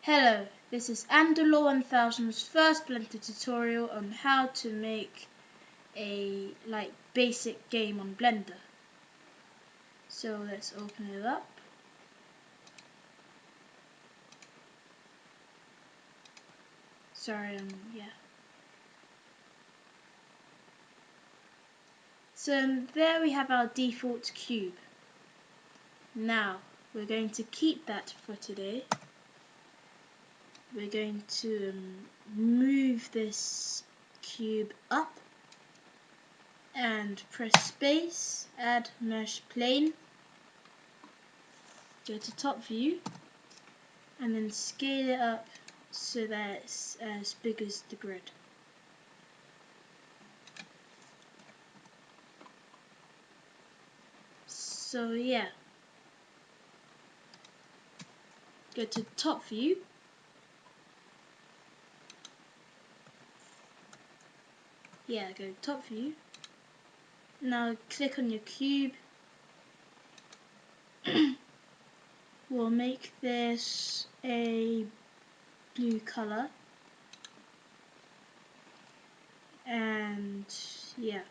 Hello, this is Andalorre1000's first Blender tutorial on how to make a basic game on Blender. So let's open it up. Sorry, yeah. So there we have our default cube. Now we're going to keep that for today. We're going to move this cube up and press space, add mesh plane, go to top view and then scale it up so that it's as big as the grid. So yeah, go to top view, go to top view. Now click on your cube. We'll make this a blue color, and yeah,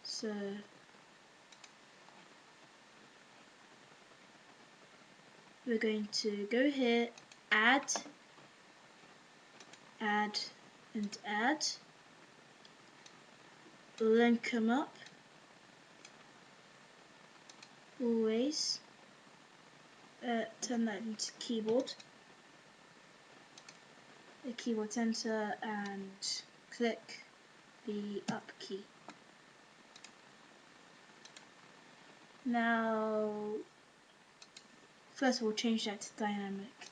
so we're going to go here, add, and add, link them up, always, turn that into keyboard, the keyboard center, and click the up key. Now, first of all, change that to dynamic.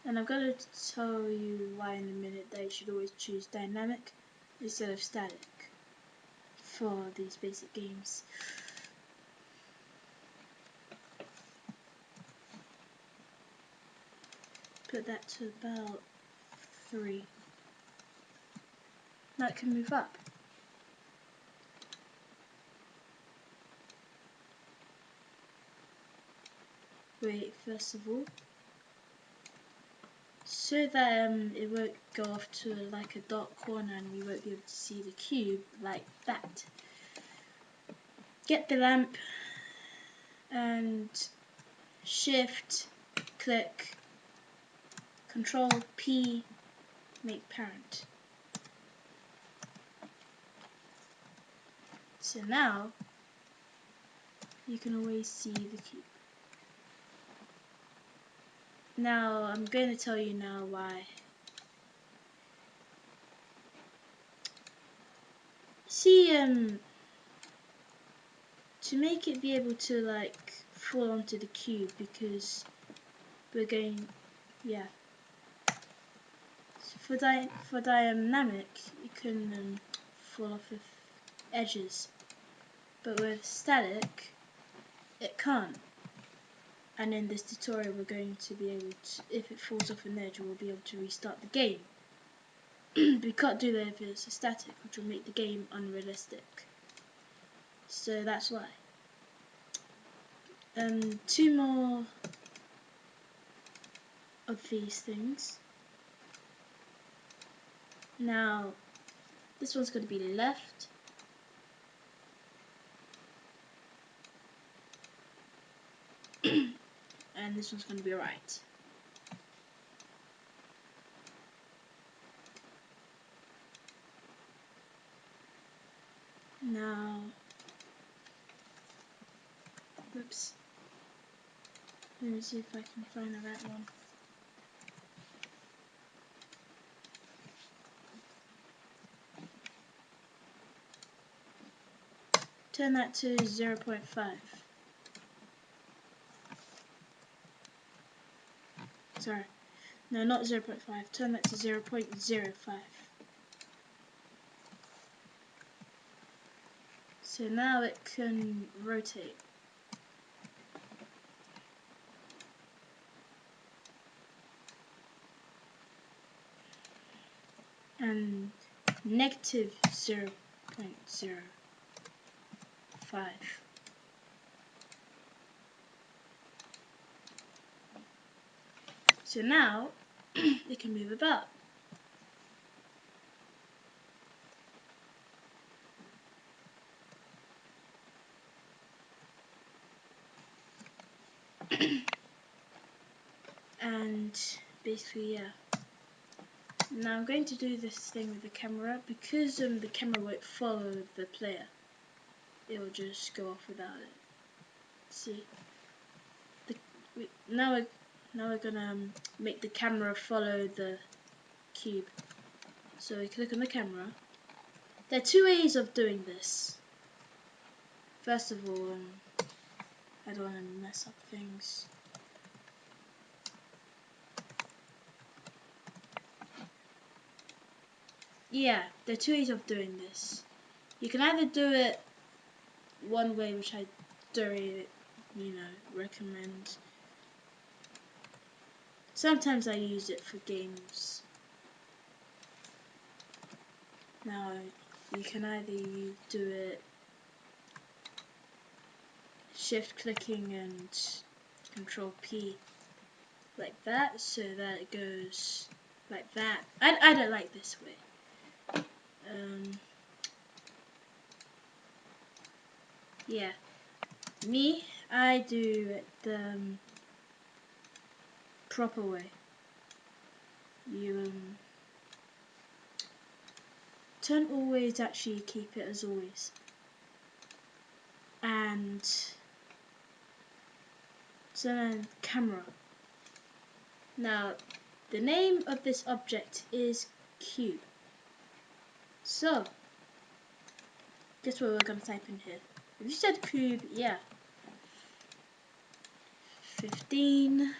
And I'm going to tell you why in a minute that you should always choose dynamic instead of static for these basic games. Put that to about 3. Now it can move up. Wait, first of all, so that it won't go off to like a dark corner and we won't be able to see the cube like that. Get the lamp and shift click Control P, make parent. So now you can always see the cube. Now I'm going to tell you now why. See, to make it be able to like fall onto the cube, because we're going, for dynamic you can fall off of edges, but with static it can't. And in this tutorial we're going to be able to, if it falls off an edge, we'll be able to restart the game. We can't do that if it's a static, which will make the game unrealistic. So that's why. 2 more of these things. Now this one's going to be left, and this one's going to be right. Now, oops, let me see if I can find the right one. Turn that to 0.5. Sorry, no, not 0.5. Turn that to 0.05. So now it can rotate. And negative 0.05. So now it can move about. And basically, yeah. Now I'm going to do this thing with the camera because the camera won't follow the player. It will just go off without it. See, now we're gonna make the camera follow the cube. So we click on the camera. There are two ways of doing this. First of all, I don't want to mess up things. Yeah, there are two ways of doing this. You can either do it one way, which I don't, recommend. Sometimes I use it for games. Now, you can either do it shift clicking and control P like that, so that it goes like that. I don't like this way. Yeah, I do it the proper way. You don't always actually keep it as always, and so then camera. Now the name of this object is cube. So guess what we're gonna type in here? If you said cube, yeah. 15,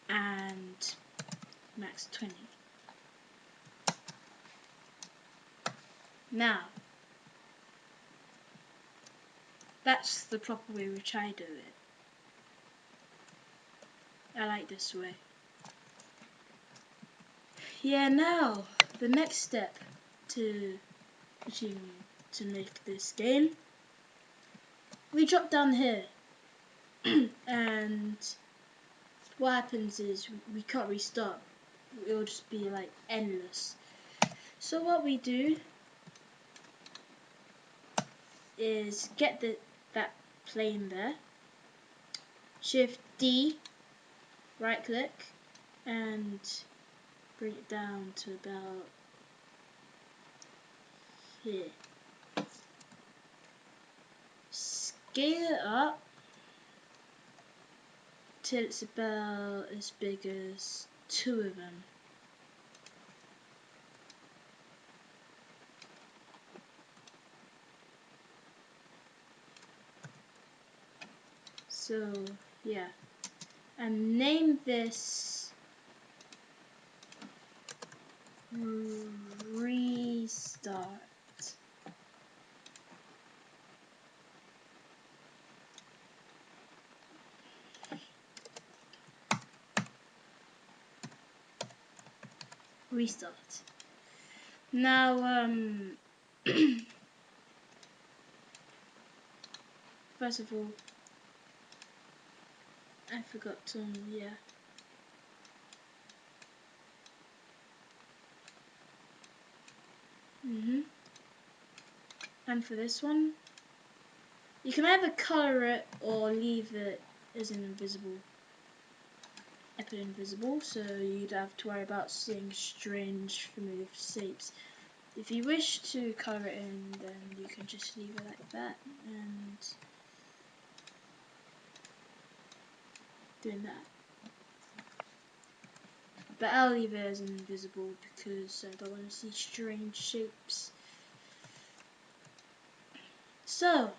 and max 20. Now, that's the proper way which I do it. I like this way. Yeah, now, the next step to make this game, we drop down here, and what happens is we can't restart. It'll just be like endless. So what we do is get that plane there, shift D, right click, and bring it down to about here. Scale it up till it's about as big as 2 of them. So yeah, and name this restart. Restart. Now first of all, I forgot to yeah. And for this one, you can either color it or leave it as an invisible. I put invisible so you don't have to worry about seeing strange familiar shapes. If you wish to color it in, then you can just leave it like that and doing that. But I'll leave it as invisible because I don't want to see strange shapes. So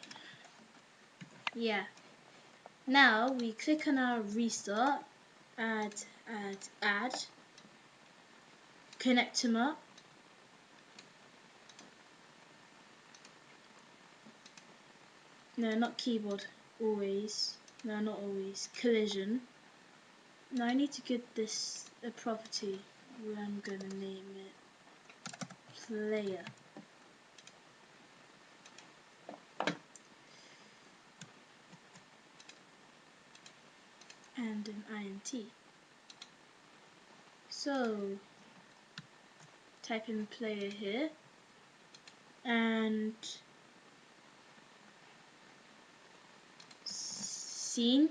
yeah, now we click on our restart, add, connect them up. No, not keyboard, always. No, not always. Collision. Now I need to get this a property where I'm going to name it player. and an INT. So type in player here and scene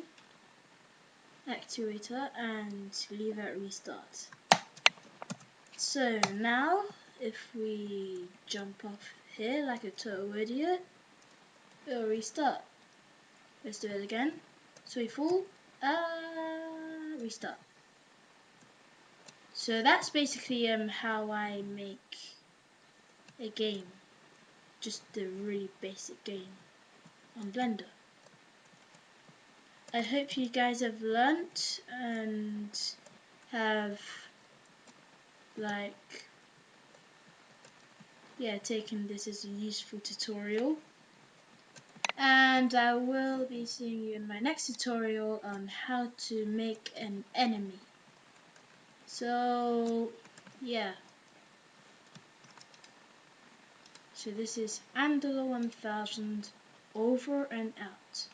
actuator and leave at restart. So now if we jump off here like a total idiot, it'll restart. Let's do it again. So we fall, restart. So that's basically how I make a game, just a really basic game on Blender. I hope you guys have learnt and have taken this as a useful tutorial. And I will be seeing you in my next tutorial on how to make an enemy. So yeah. So this is Andalorre1000 over and out.